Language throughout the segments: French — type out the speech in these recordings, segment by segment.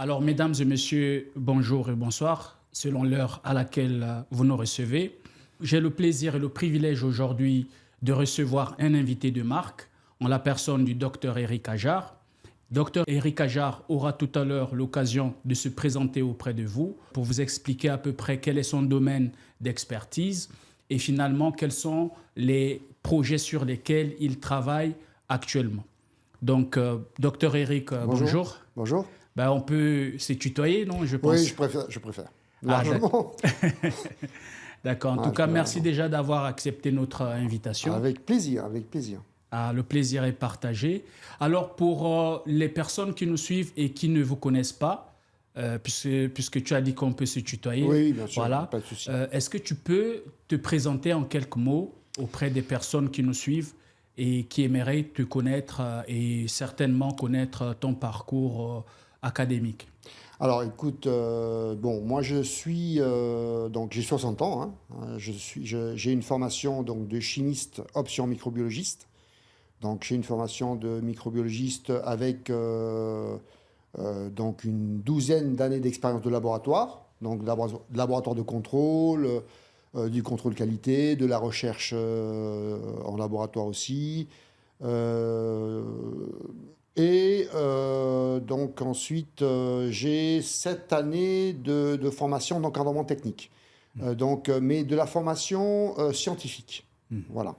Alors, mesdames et messieurs, bonjour et bonsoir, selon l'heure à laquelle vous nous recevez. J'ai le plaisir et le privilège aujourd'hui de recevoir un invité de marque, en la personne du docteur Eric Ajar. Docteur Eric Ajar aura tout à l'heure l'occasion de se présenter auprès de vous pour vous expliquer à peu près quel est son domaine d'expertise et finalement quels sont les projets sur lesquels il travaille actuellement. Donc, docteur Eric, Bonjour. bonjour. Bonjour. Ben, on peut se tutoyer, non, je Oui, pense. je préfère. Ah, Largement. d'accord. En tout Ah, cas, merci déjà d'avoir accepté notre invitation. avec plaisir, avec plaisir. Ah, le plaisir est partagé. Alors, pour les personnes qui nous suivent et qui ne vous connaissent pas, puisque tu as dit qu'on peut se tutoyer, Oui, bien sûr, voilà, pas de souci. est-ce que tu peux te présenter en quelques mots auprès des personnes qui nous suivent et qui aimeraient te connaître et certainement connaître ton parcours académique? Alors, écoute, bon, moi donc j'ai 60 ans, hein. J'ai une formation donc de chimiste option microbiologiste. Donc j'ai une formation de microbiologiste avec donc une douzaine d'années d'expérience de laboratoire, donc laboratoire de contrôle, du contrôle qualité, de la recherche en laboratoire aussi. Euh, donc ensuite, j'ai 7 années de formation d'encadrement technique, mais de la formation scientifique. Mhm. Voilà.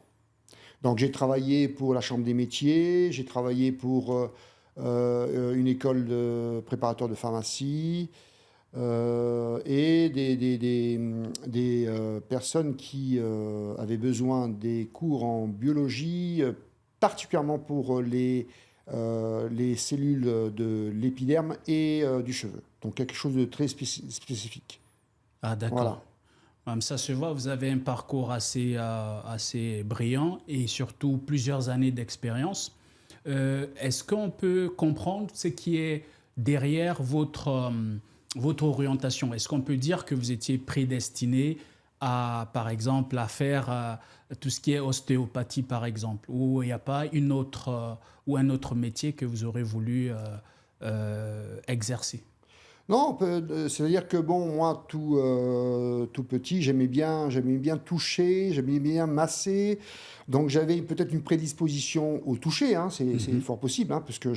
Donc j'ai travaillé pour la Chambre des métiers, j'ai travaillé pour une école de préparateur de pharmacie et des personnes qui avaient besoin des cours en biologie, particulièrement pour les cellules de l'épiderme et du cheveu. Donc quelque chose de très spécifique. Ah, d'accord. Voilà. Ça se voit, vous avez un parcours assez brillant et surtout plusieurs années d'expérience. Est-ce qu'on peut comprendre ce qui est derrière votre orientation? Est-ce qu'on peut dire que vous étiez prédestiné à, par exemple, à faire tout ce qui est ostéopathie, par exemple, ou il n'y a pas ou un autre métier que vous aurez voulu exercer? Non, c'est-à-dire que bon, moi, tout petit, j'aimais bien toucher, j'aimais bien masser. Donc j'avais peut-être une prédisposition au toucher, hein, c'est Mhm. fort possible, hein, parce que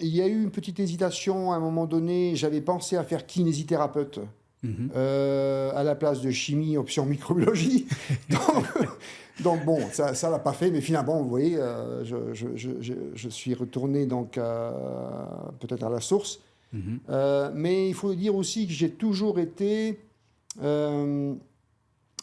il y a eu une petite hésitation à un moment donné. J'avais pensé à faire kinésithérapeute Mhm. à la place de chimie option microbiologie. Donc, donc bon, ça l'a pas fait, mais finalement, vous voyez, je suis retourné donc peut-être à la source. Mhm. Mais il faut dire aussi que j'ai toujours été euh,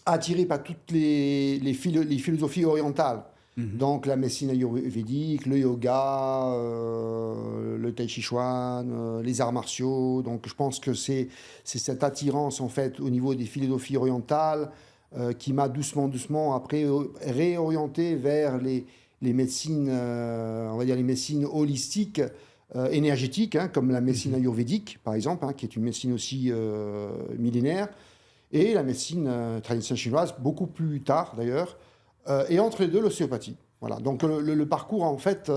attiré par toutes les philosophies orientales. Mhm. Donc la médecine ayurvédique, le yoga, le tai chi chuan, les arts martiaux. Donc je pense que c'est cette attirance en fait au niveau des philosophies orientales qui m'a doucement après réorienté vers les médecines, on va dire les médecines holistiques, énergétiques, hein, comme la médecine Mhm. ayurvédique par exemple, hein, qui est une médecine aussi millénaire, et la médecine traditionnelle chinoise, beaucoup plus tard d'ailleurs, et entre les deux, l'ostéopathie. Voilà. Donc le parcours, en fait,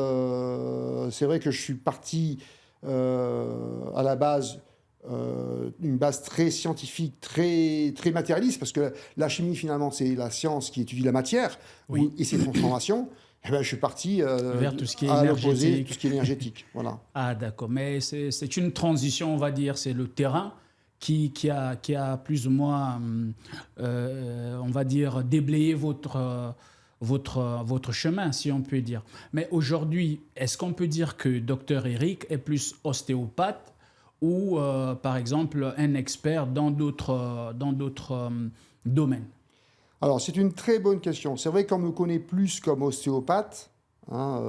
c'est vrai que je suis parti à la base, une base très scientifique, très matérialiste, parce que la chimie, finalement, c'est la science qui étudie la matière Oui, et ses transformations. Et ben, je suis parti vers tout ce qui est à l'opposé, tout ce énergétique. qui est énergétique. Voilà. Ah, d'accord. Mais c'est une transition, on va dire. C'est le terrain qui a plus ou moins, on va dire, déblayé votre chemin, si on peut dire. Mais aujourd'hui, est-ce qu'on peut dire que docteur Eric est plus ostéopathe ou, par exemple, un expert dans d'autres domaines? Alors, c'est une très bonne question. C'est vrai qu'on me connaît plus comme ostéopathe, hein,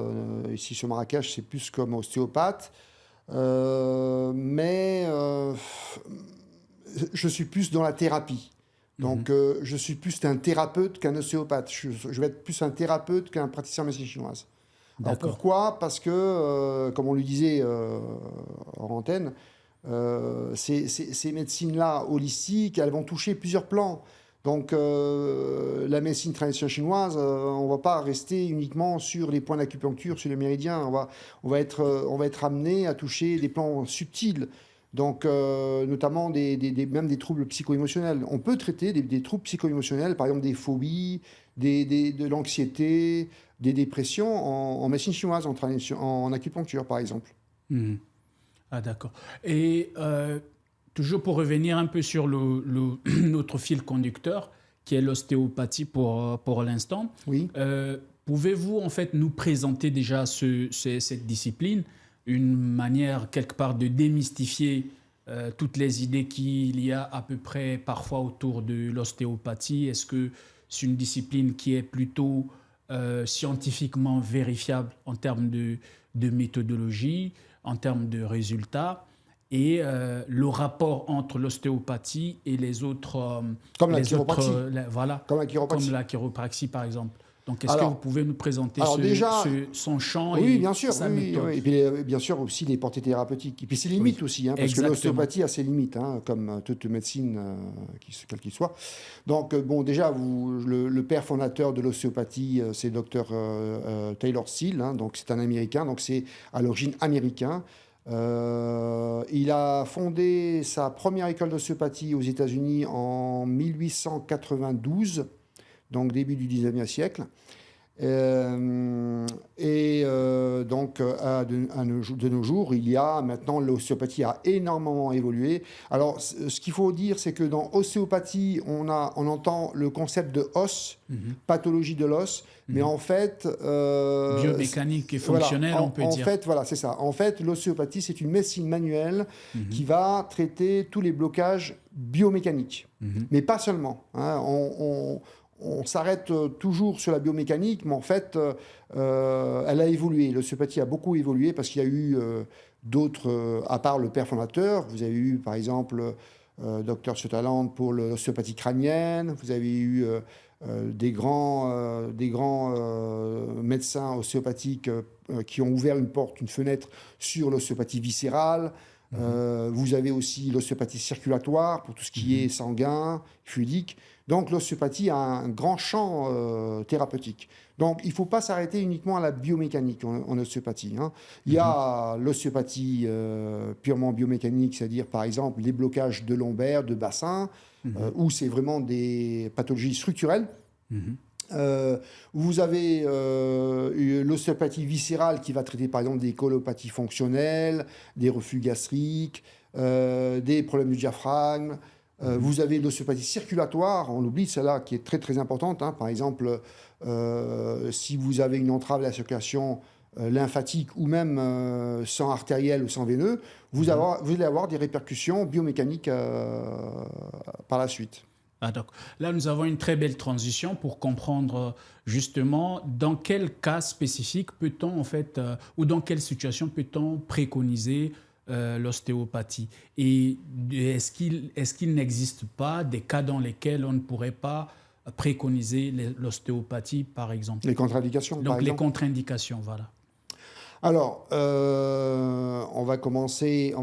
ici sur Marrakech, c'est plus comme ostéopathe. Mais je suis plus dans la thérapie. Mhm. Donc, je suis plus un thérapeute qu'un ostéopathe. Je vais être plus un thérapeute qu'un praticien en médecine chinoise. Alors, D'accord. pourquoi? Parce que, comme on le disait en antenne, ces médecines-là, holistiques, elles vont toucher plusieurs plans. Donc, la médecine traditionnelle chinoise, on ne va pas rester uniquement sur les points d'acupuncture, sur les méridiens. On va être amené à toucher des plans subtils. Donc, notamment même des troubles psycho-émotionnels. On peut traiter des troubles psycho-émotionnels, par exemple des phobies, de l'anxiété, des dépressions en médecine chinoise, en acupuncture, par exemple. Mhm. Ah, d'accord. Et toujours pour revenir un peu sur notre fil conducteur, qui est l'ostéopathie pour l'instant, Oui. Pouvez-vous en fait nous présenter déjà cette discipline, une manière quelque part de démystifier toutes les idées qu'il y a à peu près parfois autour de l'ostéopathie? Est-ce que c'est une discipline qui est plutôt scientifiquement vérifiable en termes de méthodologie, en termes de résultats, et le rapport entre l'ostéopathie et les autres... Comme la chiropraxie. Voilà, Comme la chiropraxie. comme la chiropraxie, par exemple. Donc, est-ce que vous pouvez nous présenter son champ et bien sûr, sa méthode? Oui. Et puis, bien sûr, aussi les portées thérapeutiques. Et puis, ses limites aussi, parce que l'ostéopathie a ses limites, comme toute médecine, quelle qu'il soit. Donc, bon, déjà, le père fondateur de l'ostéopathie, c'est le docteur Taylor Steele. Donc, c'est un Américain, donc c'est à l'origine américain. Il a fondé sa première école d'ostéopathie aux États-Unis en 1892, donc début du 19e siècle. Donc, de nos jours, il y a maintenant, l'ostéopathie a énormément évolué. Alors, ce qu'il faut dire, c'est que dans ostéopathie, on entend le concept de os, pathologie de l'os, mais en fait... biomécanique et fonctionnelle, voilà, on peut dire. En fait, voilà, c'est ça. En fait, l'ostéopathie, c'est une médecine manuelle qui va traiter tous les blocages biomécaniques. Mais pas seulement. On s'arrête toujours sur la biomécanique, mais en fait, elle a évolué. L'ostéopathie a beaucoup évolué parce qu'il y a eu d'autres, à part le père fondateur. Vous avez eu, par exemple, Dr Sutherland pour l'ostéopathie crânienne. Vous avez eu des grands médecins ostéopathiques qui ont ouvert une porte, une fenêtre sur l'ostéopathie viscérale. Vous avez aussi l'ostéopathie circulatoire pour tout ce qui est sanguin, fluidique. Donc l'ostéopathie a un grand champ thérapeutique. Donc il ne faut pas s'arrêter uniquement à la biomécanique en ostéopathie. Il y a l'ostéopathie purement biomécanique, c'est-à-dire par exemple les blocages de lombaires, de bassin, où c'est vraiment des pathologies structurelles. Vous avez l'ostéopathie viscérale qui va traiter par exemple des colopathies fonctionnelles, des reflux gastriques, des problèmes du diaphragme. Vous avez l'ostéopathie circulatoire, on oublie celle-là qui est très très importante. Par exemple, si vous avez une entrave de la circulation lymphatique ou même sang artériel ou sang veineux, vous allez avoir des répercussions biomécaniques par la suite. Ah, donc, là, nous avons une très belle transition pour comprendre justement dans quel cas spécifique peut-on, en fait, ou dans quelle situation peut-on préconiser l'ostéopathie. Et est-ce qu'il n'existe pas des cas dans lesquels on ne pourrait pas préconiser l'ostéopathie, par exemple? Les contre-indications, donc, les contre-indications, voilà. Alors, on va commencer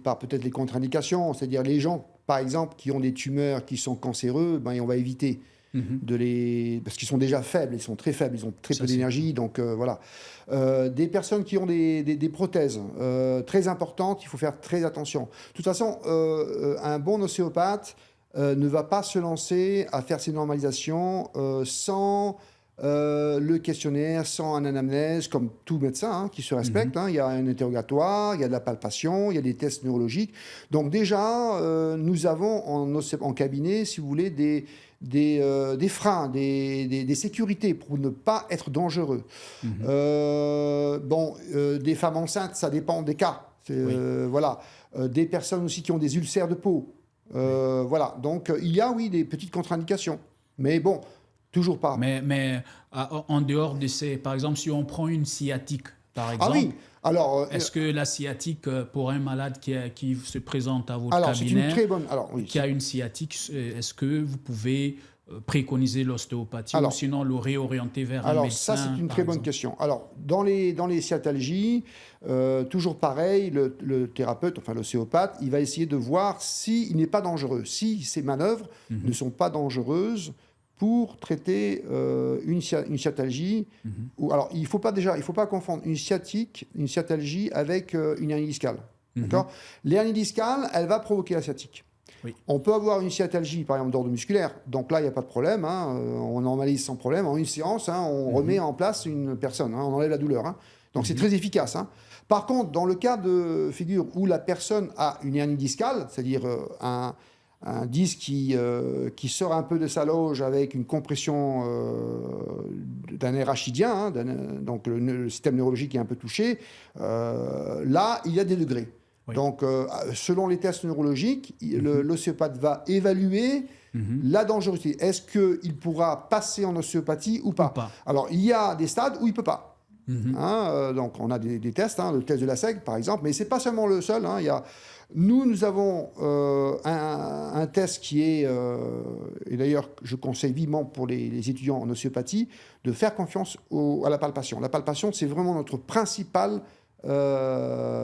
par peut-être les contre-indications, c'est-à-dire les gens, par exemple, qui ont des tumeurs qui sont cancéreux, on va éviter parce qu'ils sont déjà faibles, ils sont très faibles, ils ont très peu d'énergie, donc voilà. Des personnes qui ont des prothèses très importantes, il faut faire très attention. De toute façon, un bon ostéopathe ne va pas se lancer à faire ses normalisations sans... le questionnaire sans un anamnèse, comme tout médecin qui se respecte. Il y a un interrogatoire, il y a de la palpation, il y a des tests neurologiques. Donc déjà, nous avons en cabinet, si vous voulez, des freins, des sécurités pour ne pas être dangereux. Des femmes enceintes, ça dépend des cas. Voilà. Des personnes aussi qui ont des ulcères de peau. Voilà. Donc il y a, oui, des petites contre-indications. Mais bon... Toujours pas. Mais en dehors de ces... Par exemple, si on prend une sciatique, par exemple, oui. Alors, est-ce que la sciatique, pour un malade qui se présente à votre cabinet, c'est une très bonne... qui a une sciatique, est-ce que vous pouvez préconiser l'ostéopathie ou sinon le réorienter vers un médecin? Alors ça, c'est une très bonne question. Alors, dans les sciatalgies, toujours pareil, le thérapeute, enfin l'ostéopathe, il va essayer de voir s'il n'est pas dangereux, si ces manœuvres ne sont pas dangereuses pour traiter une sciatalgie. Alors, il ne faut pas confondre une sciatalgie avec une hernie discale. D'accord. L'hernie discale, elle va provoquer la sciatique. Oui. On peut avoir une sciatalgie, par exemple, d'ordre musculaire. Donc là, il n'y a pas de problème. On normalise sans problème. En une séance, on remet en place une personne. On enlève la douleur. Donc c'est très efficace. Par contre, dans le cas de figure où la personne a une hernie discale, c'est-à-dire un disque qui sort un peu de sa loge avec une compression d'un nerf rachidien, donc le système neurologique est un peu touché, là, il y a des degrés. Oui. Donc, selon les tests neurologiques, l'ostéopathe va évaluer la dangerosité. Est-ce qu'il pourra passer en ostéopathie ou pas? Alors, il y a des stades où il ne peut pas. Donc, on a des tests, le test de la SEG, par exemple, mais ce n'est pas seulement le seul. Nous avons un test qui est, et d'ailleurs, je conseille vivement pour les étudiants en ostéopathie, de faire confiance à la palpation. La palpation, c'est vraiment notre principal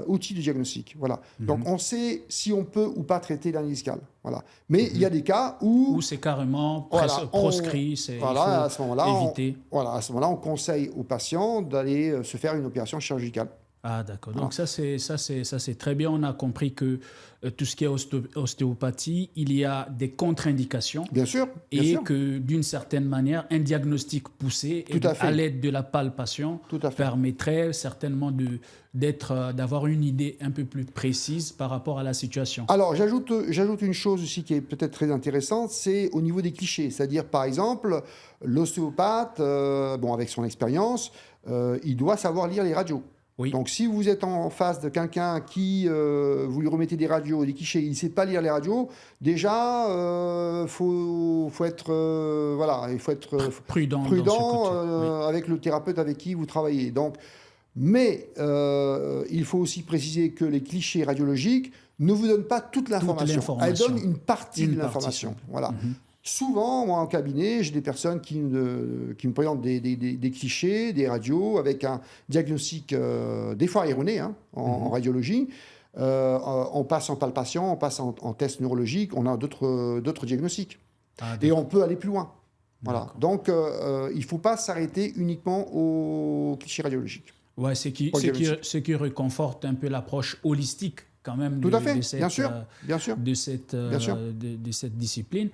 outil de diagnostic. Voilà. Donc, on sait si on peut ou pas traiter l'hernie discale. Voilà. Mais il y a des cas où c'est carrément proscrit, à ce moment-là, éviter. À ce moment-là, on conseille aux patients d'aller se faire une opération chirurgicale. Ah d'accord, donc ça c'est très bien, on a compris que tout ce qui est ostéopathie, il y a des contre-indications. Bien sûr. Que d'une certaine manière, un diagnostic poussé à l'aide de la palpation permettrait certainement d'avoir une idée un peu plus précise par rapport à la situation. Alors j'ajoute une chose aussi qui est peut-être très intéressante, c'est au niveau des clichés. C'est-à-dire par exemple, l'ostéopathe, avec son expérience, il doit savoir lire les radios. Oui. Donc, si vous êtes en face de quelqu'un qui, vous lui remettez des radios, des clichés, il ne sait pas lire les radios, déjà, faut être, il faut être prudent avec le thérapeute avec qui vous travaillez. Donc, mais il faut aussi préciser que les clichés radiologiques ne vous donnent pas toute l'information. Elles donnent une partie de l'information. Voilà. Souvent, moi, en cabinet, j'ai des personnes qui me présentent des clichés, des radios, avec un diagnostic des fois erroné en radiologie. On passe en palpation, on passe en test neurologique, on a d'autres diagnostics. Et on peut aller plus loin. Voilà. Donc, il ne faut pas s'arrêter uniquement aux clichés radiologiques. Ouais, ce qui réconforte un peu l'approche holistique quand même de cette discipline.